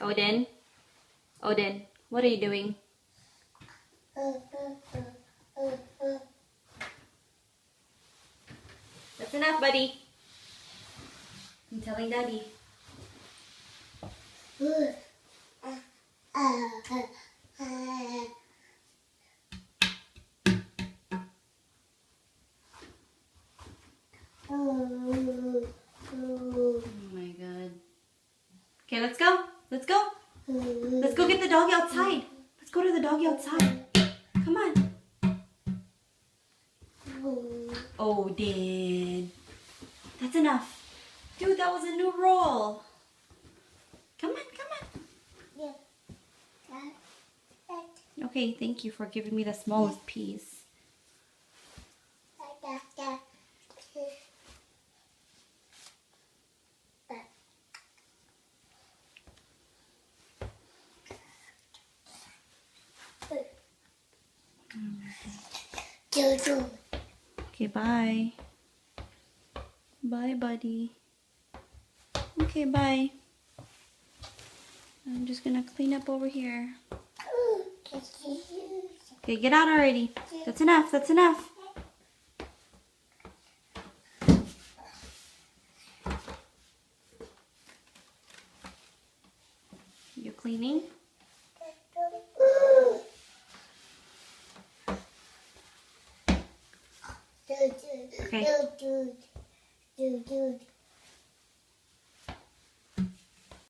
Odin? Odin, what are you doing? That's enough, buddy. I'm telling Daddy. Oh my God. Okay, let's go. Let's go. Let's go get the doggy outside. Let's go to the doggy outside. Come on. Odin. That's enough. Dude, that was a new roll. Come on, come on. Okay, thank you for giving me the smallest piece. Okay, bye. Bye, buddy. Okay, bye. I'm just gonna clean up over here. Okay, get out already. That's enough, that's enough. You cleaning? Okay.